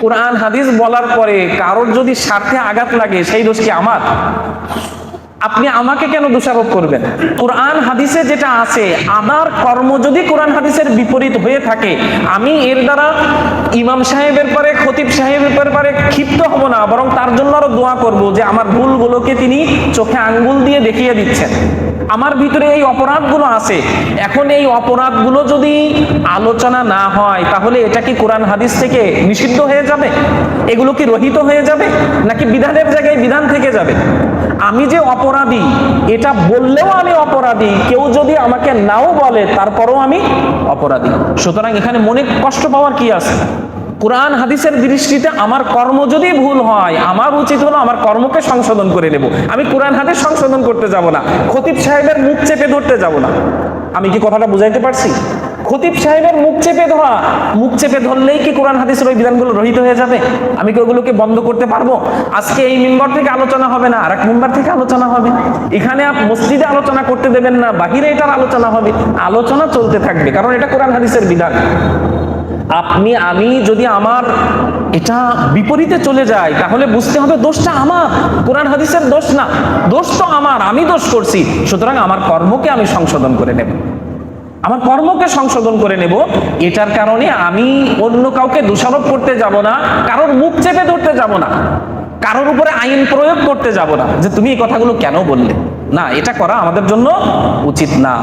কোরআন হাদিস বলার পরে কারোর যদি স্বার্থে আঘাত লাগে সেই দোষ কি আমার? আপনি আমাকে কেন দোষারোপ করবেন? কোরআন হাদিসে যেটা আছে, আমার কর্ম যদি কোরআন হাদিসের বিপরীত হয়ে থাকে, আমি এর দ্বারা ইমাম সাহেবের পরে, খতিব সাহেবের পরে ক্ষিপ্ত হব না, বরং তার জন্য আরো দোয়া করব যে আমার ভুলগুলোকে তিনি চোখে আঙ্গুল দিয়ে দেখিয়ে দিচ্ছেন। আমার ভিতরে এই অপরাধগুলো আছে, এখন এই অপরাধগুলো যদি আলোচনা না হয় তাহলে এটা কি কোরআন হাদিস থেকে নিষিদ্ধ হয়ে যাবে? এগুলো কি রহিত হয়ে যাবে, নাকি বিধানের জায়গায় বিধান থেকে যাবে? আমি যে অপরাধী এটা বললেও আমি অপরাধী, কেউ যদি আমাকে নাও বলে তারপরও আমি অপরাধী। সুতরাং এখানে মনে কষ্ট পাওয়ার কি আছে? কোরআন হাদিসের দৃষ্টিতে আমার কর্ম যদি ভুল হয়, আমার উচিত হলো আমার কর্মকে সংশোধন করে নেব। আমি কোরআন হাদিস সংশোধন করতে যাব না, খতিব সাহেবের মুখ চেপে ধরতে যাব না। আমি কি কথাটা বুঝাইতে পারছি? খতিব সাহেবের মুখ চেপে ধরলেই কি কোরআন হাদিসের ওই বিধানগুলো রহিত হয়ে যাবে? আমি কি ওগুলোকে বন্ধ করতে পারবো? আজকে এই মিম্বার থেকে আলোচনা হবে না, আরেক মিম্বার থেকে আলোচনা হবে। এখানে মসজিদে আলোচনা করতে দেবেন না, বাহিরে এটার আলোচনা হবে। আলোচনা চলতে থাকবে, কারণ এটা কোরআন হাদিসের বিধান। আমি যদি আমার এটা বিপরীতে চলে যায় তাহলে বুঝতে হবে দোষটা আমার, কোরআন হাদিসের দোষ না। দোষ তো আমার, আমি দোষ করছি। সুতরাং আমার কর্মকে আমি সংশোধন করে নেব, আমার কর্মকে সংশোধন করে নেব। এটার কারণে আমি অন্য কাউকে দোষারোপ করতে যাব না, কারোর মুখ চেপে ধরতে যাব না, কারোর উপরে আইন প্রয়োগ করতে যাব না যে তুমি এই কথাগুলো কেন বললে। না, এটা করা আমাদের জন্য উচিত না।